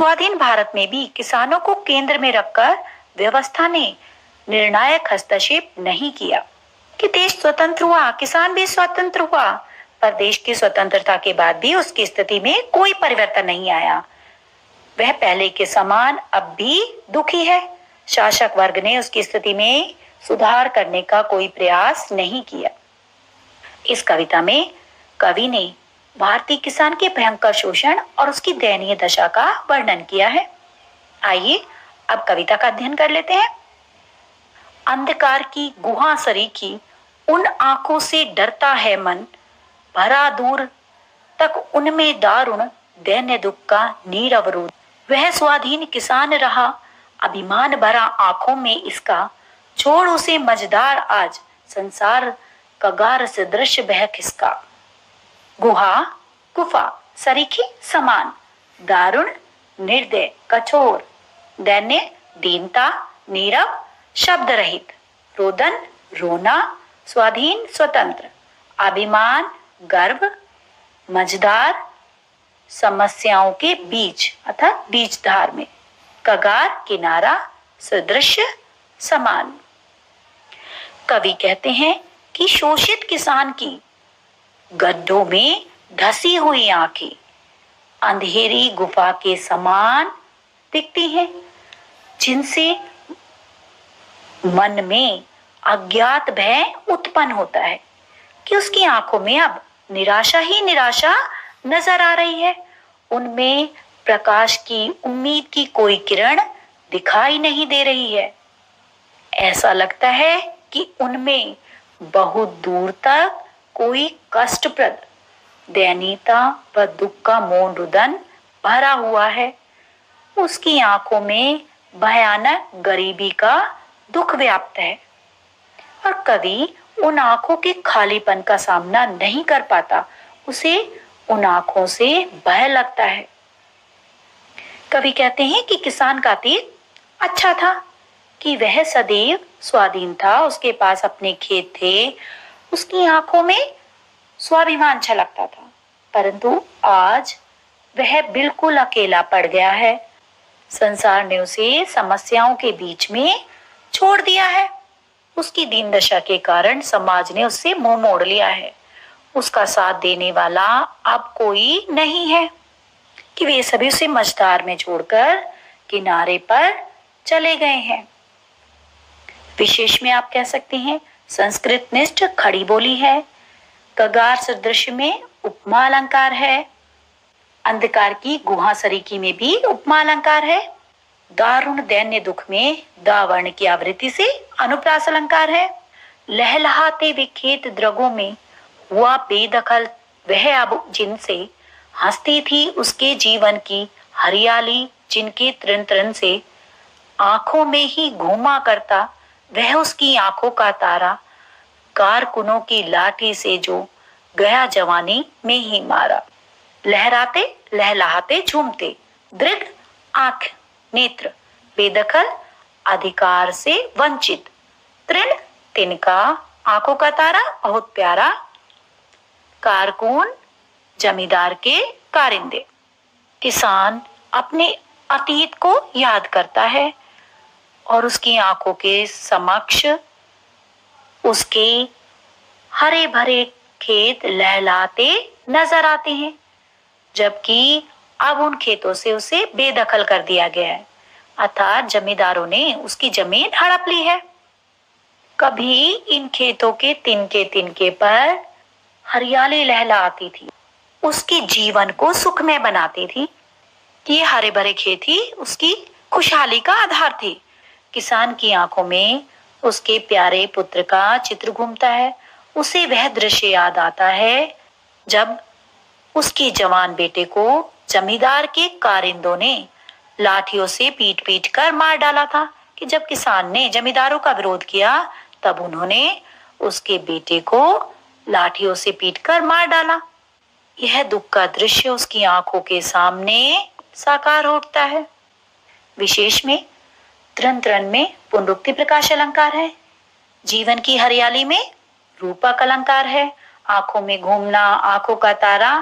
स्वाधीन भारत में भी किसानों को केंद्र में रखकर व्यवस्था ने निर्णायक हस्तक्षेप नहीं किया कि देश स्वतंत्र हुआ, किसान भी स्वतंत्र हुआ, पर देश की स्वतंत्रता के बाद भी उसकी स्थिति में कोई परिवर्तन नहीं आया। वह पहले के समान अब भी दुखी है। शासक वर्ग ने उसकी स्थिति में सुधार करने का कोई प्रयास नहीं किया। इस कविता में कवि ने भारतीय किसान के भयंकर शोषण और उसकी दयनीय दशा का वर्णन किया है। आइए अब कविता का अध्ययन कर लेते हैं। अंधकार की गुहा सरीखी उन आंखों से डरता है मन, भरा दूर तक उनमें दारुण दैन्य दुख का नीरव रूप। वह स्वाधीन किसान रहा, अभिमान भरा आंखों में इसका, छोड़ उसे मझधार आज संसार कगार सदृश बह खिसका। गुहा, गुफा, सरीखी समान, दारुण निर्दय कठोर, दैन्य दीनता, नीरव शब्द रहित, रोदन रोना, स्वाधीन स्वतंत्र, अभिमान गर्व, मझधार समस्याओं के बीच अर्थात बीच धार में, कगार किनारा, सदृश्य समान। कवि कहते हैं कि शोषित किसान की गड्ढों में धसी हुई आंखें अंधेरी गुफा के समान दिखती हैं, जिनसे मन में अज्ञात भय उत्पन्न होता है कि उसकी आंखों में अब निराशा ही निराशा नजर आ रही है। उनमें प्रकाश की उम्मीद की कोई किरण दिखाई नहीं दे रही है। ऐसा लगता है कि उनमें बहुत दूर तक कोई कष्टप्रद दयनीयता व दुख का मौन रुदन भरा हुआ है। उसकी आंखों में भयानक गरीबी का दुख व्याप्त है और कवि उन आंखों के खालीपन का सामना नहीं कर पाता। उसे उन आंखों से भय लगता है। कवि कहते हैं कि किसान का अतीत अच्छा था, कि वह सदैव स्वाधीन था, उसके पास अपने खेत थे, उसकी आंखों में स्वाभिमान छलकता था। परंतु आज वह बिल्कुल अकेला पड़ गया है। संसार ने उसे समस्याओं के बीच में छोड़ दिया है। उसकी दीन दशा के कारण समाज ने उससे मुंह मोड़ लिया है। उसका साथ देने वाला अब कोई नहीं है, कि वे सभी उसे मझधार में छोड़कर किनारे पर चले गए हैं। विशेष में आप कह सकते हैं संस्कृत निष्ठ खड़ी बोली है, कगार सदृश में उपमा अलंकार है, अंधकार की गुहा सरीखी में भी उपमा अलंकार है, दारुण दैन्य दुख में दावर्ण की आवृत्ति से अनुप्रास अलंकार है, लहलहाते विखेत द्रगों में हुआ बेदखल वह अब जिनसे, हंसती थी उसके जीवन की हरियाली जिनके तृण तृण से, आंखों में ही घूमा करता वह उसकी आंखों का तारा, कारकुनों की लाठी से जो गया जवानी में ही मारा। लहराते लहलाते झूमते, दृढ़ आंख नेत्र, बेदखल अधिकार से वंचित, तृण तिनका आंखों का तारा बहुत प्यारा, कारकुन जमींदार के कारिंदे। किसान अपने अतीत को याद करता है और उसकी आंखों के समक्ष उसके हरे भरे खेत लहलाते नजर आते हैं, जबकि अब उन खेतों से उसे बेदखल कर दिया गया है, अर्थात जमींदारों ने उसकी जमीन हड़प ली है। कभी इन खेतों के तिनके पर हरियाली लहला आती थी, उसके जीवन को सुखमय बनाती थी। ये हरे भरे खेत ही उसकी खुशहाली का आधार थे। किसान की आंखों में उसके प्यारे पुत्र का चित्र घूमता है। उसे वह दृश्य याद आता है जब उसके जवान बेटे को जमींदार के कारिंदों ने लाठियों से पीट पीट कर मार डाला था, कि जब किसान ने जमींदारों का विरोध किया तब उन्होंने उसके बेटे को लाठियों से पीटकर मार डाला। यह दुख का दृश्य उसकी आंखों के सामने साकार उठता है। विशेष में तृण तृण में पुनरुक्ति प्रकाश अलंकार है, जीवन की हरियाली में रूपक अलंकार है, आंखों में घूमना, आंखों का तारा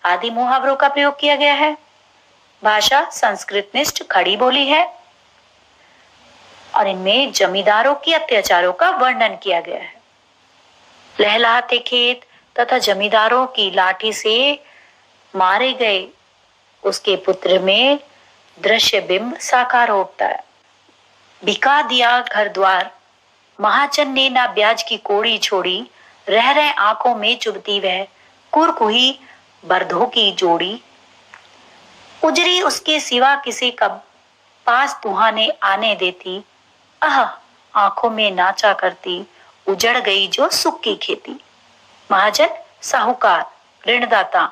आदि मुहावरों का प्रयोग किया गया है। भाषा संस्कृतनिष्ठ खड़ी बोली है और इनमें जमींदारों के अत्याचारों का वर्णन किया गया है। लहलहाते खेत तथा जमींदारों की लाठी से मारे गए उसके पुत्र में दृश्य बिंब साकार होता है। बिका दिया घर द्वार, महाजन ने ना ब्याज की कोड़ी छोड़ी, रह रहे आंखों में चुभती वह कुरकुही बरधों की जोड़ी। उजरी उसके सिवा किसी कब पास तुहाने आने देती, आह आंखों में नाचा करती, उजड़ गई जो सुख की खेती। महाजन साहूकार, ऋणदाता,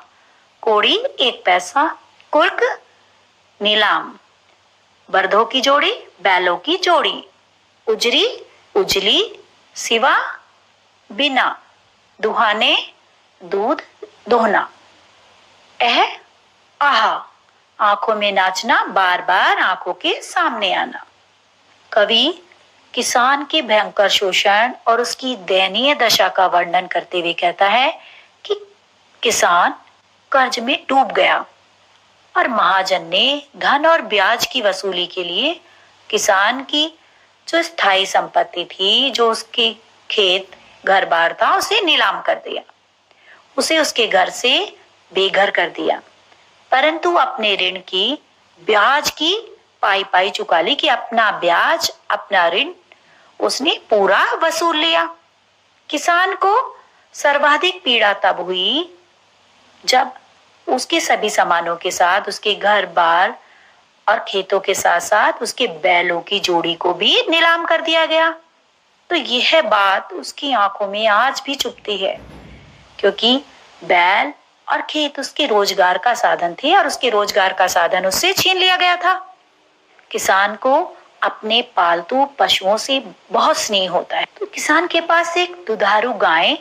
कोड़ी 1 पैसा, कुर्क नीलाम, बरधों की जोड़ी बैलों की जोड़ी, उजरी उजली, सिवा बिना, दुहाने दूध दोहना, आहा आंखों में नाचना, बार बार आंखों के सामने आना। कवि किसान के भयंकर शोषण और उसकी दयनीय दशा का वर्णन करते हुए कहता है कि किसान कर्ज में डूब गया और महाजन ने धन और ब्याज की वसूली के लिए किसान की जो स्थायी संपत्ति थी, जो उसकी खेत घर बार था, उसे नीलाम कर दिया, उसे उसके घर से बेघर कर दिया, परंतु अपने ऋण की ब्याज की पाई पाई चुका ली कि अपना ब्याज अपना ऋण उसने पूरा वसूल लिया। किसान को सर्वाधिक पीड़ा तब हुई जब उसके सभी सामानों के साथ उसके घर बार और खेतों के साथ साथ उसके बैलों की जोड़ी को भी नीलाम कर दिया गया। तो यह बात उसकी आंखों में आज भी चुभती है, क्योंकि बैल और खेत उसके रोजगार का साधन थे और उसके रोजगार का साधन उससे छीन लिया गया था। किसान को अपने पालतू पशुओं से बहुत स्नेह होता है। तो किसान के पास एक दुधारू गाय,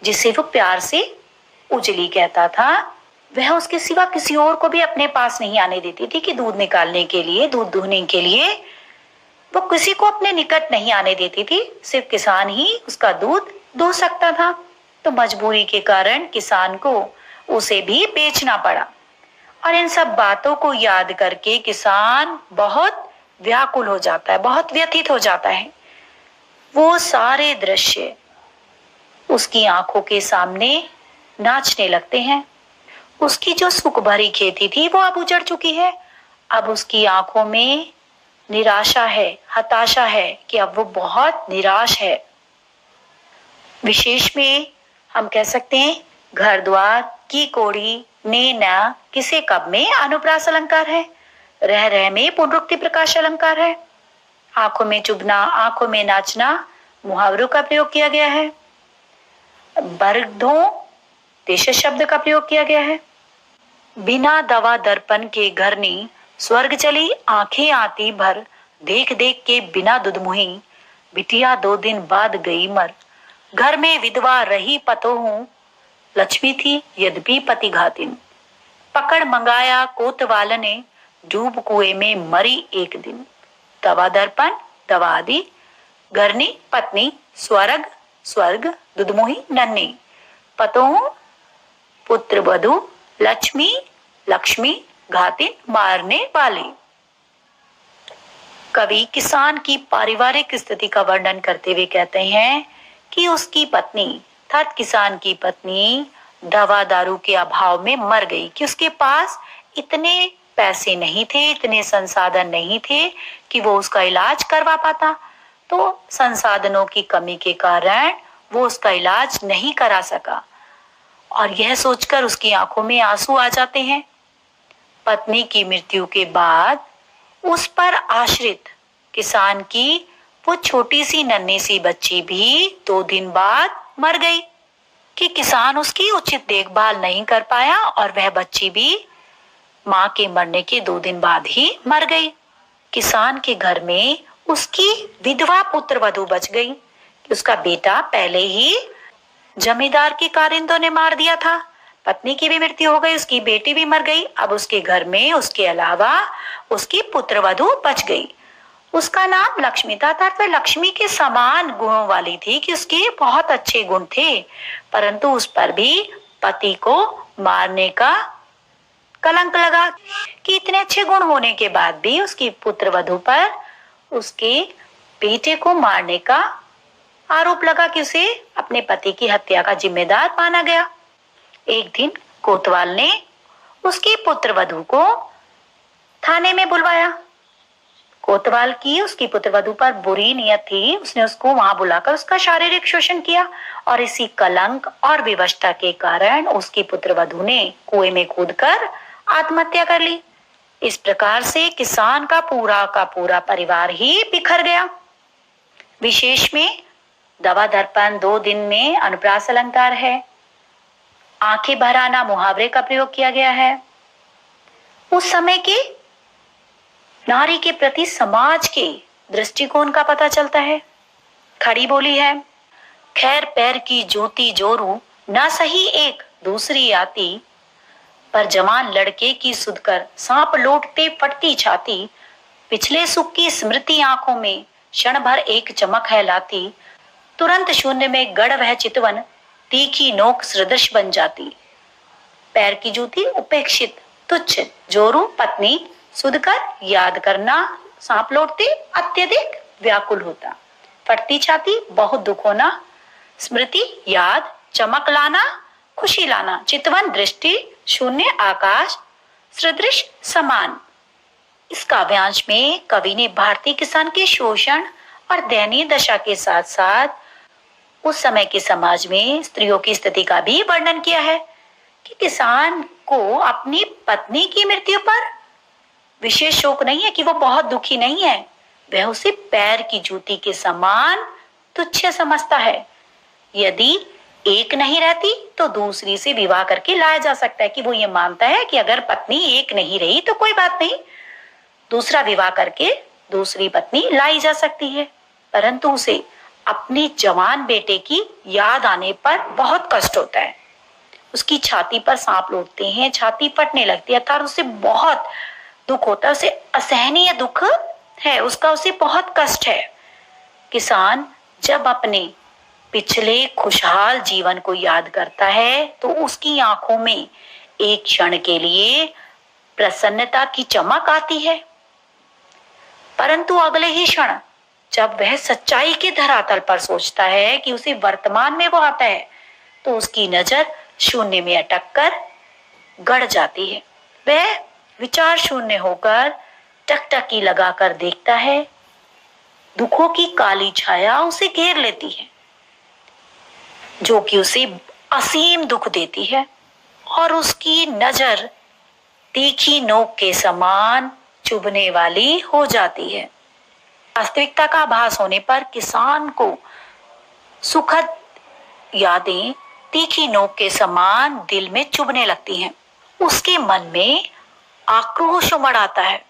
जिसे वो प्यार से उजली कहता था, वह उसके सिवा किसी और को भी अपने पास नहीं आने देती थी कि दूध निकालने के लिए, दूध दुहने के लिए वो किसी को अपने निकट नहीं आने देती थी। सिर्फ किसान ही उसका दूध दुह सकता था। तो मजबूरी के कारण किसान को उसे भी बेचना पड़ा। और इन सब बातों को याद करके किसान बहुत व्याकुल हो जाता है, बहुत व्यथित हो जाता है। वो सारे दृश्य उसकी आंखों के सामने नाचने लगते हैं। उसकी जो सुख भरी खेती थी वो अब उजड़ चुकी है। अब उसकी आंखों में निराशा है, हताशा है कि अब वो बहुत निराश है। विशेष में हम कह सकते हैं घर द्वार की कोड़ी ने न किसे कब में अनुप्रास अलंकार है, रह रह में पुनरुक्ति प्रकाश अलंकार है, आंखों में चुभना, आंखों में नाचना मुहावरों का प्रयोग किया गया है, बरधों देश शब्द का प्रयोग किया गया है। बिना दवा दर्पण के घरनी, स्वर्ग चली आंखें आती भर, देख देख के बिना दुधमुही, बिटिया 2 दिन बाद गई मर। घर में विधवा रही पतो हूँ, लक्ष्मी थी यद्यपि पति घातिन, पकड़ मंगाया कोतवाल ने, डूब कुएं में मरी एक दिन। दवा दर्पण, दवा आदि, घरनी पत्नी, स्वर्ग स्वर्ग, दुधमुही नन्ही, पतो हूँ पुत्र वधु, लक्ष्मी लक्ष्मी, घातिन मारने वाली। कवि किसान की पारिवारिक स्थिति का वर्णन करते हुए कहते हैं कि उसकी पत्नी अर्थात किसान की पत्नी दवा दारू के अभाव में मर गई, कि उसके पास इतने पैसे नहीं थे, इतने संसाधन नहीं थे कि वो उसका इलाज करवा पाता। तो संसाधनों की कमी के कारण वो उसका इलाज नहीं करा सका और यह सोचकर उसकी आंखों में आंसू आ जाते हैं। पत्नी की मृत्यु के बाद उस पर आश्रित किसान की वो छोटी सी नन्ही सी बच्ची भी 2 दिन बाद मर गई, कि किसान उसकी उचित देखभाल नहीं कर पाया और वह बच्ची भी मां के मरने के 2 दिन बाद ही मर गई। किसान के घर में उसकी विधवा पुत्र वधू बच गई, कि उसका बेटा पहले ही जमींदार के कारिंदों ने मार दिया था, पत्नी की भी मृत्यु हो गई, उसकी बेटी भी मर गई। अब उसके घर में उसके अलावा उसकी पुत्र वधू बच गई। उसका नाम लक्ष्मी था, अर्थात वह लक्ष्मी के समान गुणों वाली थी, कि उसके बहुत अच्छे गुण थे, परंतु उस पर भी पति को मारने का कलंक लगा कि इतने अच्छे गुण होने के बाद भी उसकी पुत्र वधू पर उसके बेटे को मारने का आरोप लगा कि उसे अपने पति की हत्या का जिम्मेदार माना गया। एक दिन कोतवाल ने उसकी पुत्र वधू को थाने में बुलवाया। कोतवाल की उसकी पुत्रवधू पर बुरी नियत थी, उसने उसको वहां बुलाकर उसका शारीरिक शोषण किया और इसी कलंक और विवशता के कारण उसकी पुत्रवधू ने कुएं में कूदकर आत्महत्या कर ली। इस प्रकार से किसान का पूरा परिवार ही बिखर गया। विशेष में दवा दर्पण 2 दिन में अनुप्रास अलंकार है, आंखें भर आना मुहावरे का प्रयोग किया गया है। उस समय के नारी के प्रति समाज के दृष्टिकोण का पता चलता है। खड़ी बोली है, खैर पैर की ज्योति जोरू ना सही एक दूसरी आती, पर जवान लड़के की सुधकर सांप लौटते फटती छाती, पिछले सुख की स्मृति आंखों में क्षण भर एक चमक है लाती, तुरंत शून्य में गढ़ वह चितवन, तीखी नोक सदृश बन जाती। पैर की जूती उपेक्षित तुच्छ, जोरू पत्नी, सुधकर याद करना, सांप लौटते अत्यधिक व्याकुल होता, फटती छाती बहुत दुख होना, स्मृति याद, चमक लाना खुशी लाना, चितवन दृष्टि, शून्य आकाश, सदृश समान। इस काव्यांश में कवि ने भारतीय किसान के शोषण और दयनीय दशा के साथ साथ उस समय के समाज में स्त्रियों की स्थिति का भी वर्णन किया है कि किसान को अपनी पत्नी की मृत्यु पर विशेष शोक नहीं है, कि वो बहुत दुखी नहीं है, वह उसे पैर की जूती के समान तुच्छ समझता है। यदि एक नहीं रहती तो दूसरी से विवाह करके लाया जा सकता है, कि वो ये मानता है कि अगर पत्नी एक नहीं रही तो कोई बात नहीं, दूसरा विवाह करके दूसरी पत्नी लाई जा सकती है। परंतु उसे अपने जवान बेटे की याद आने पर बहुत कष्ट होता है। उसकी छाती पर सांप लौटते हैं, छाती फटने लगती है, अर्थात उसे बहुत दुख होता है, उसे असहनीय दुख है, उसका उसे बहुत कष्ट है। किसान जब अपने पिछले खुशहाल जीवन को याद करता है तो उसकी आंखों में एक क्षण के लिए प्रसन्नता की चमक आती है, परंतु अगले ही क्षण जब वह सच्चाई के धरातल पर सोचता है कि उसे वर्तमान में वो आता है, तो उसकी नजर शून्य में अटक कर गड़ जाती है। वह विचार शून्य होकर टकटकी लगाकर देखता है, दुखों की काली छाया उसे घेर लेती है, जो कि उसे असीम दुख देती है, और उसकी नजर तीखी नोक के समान चुभने वाली हो जाती है। वास्तविकता का आभास होने पर किसान को सुखद यादें तीखी नोक के समान दिल में चुभने लगती हैं। उसके मन में आक्रोश उमड़ आता है,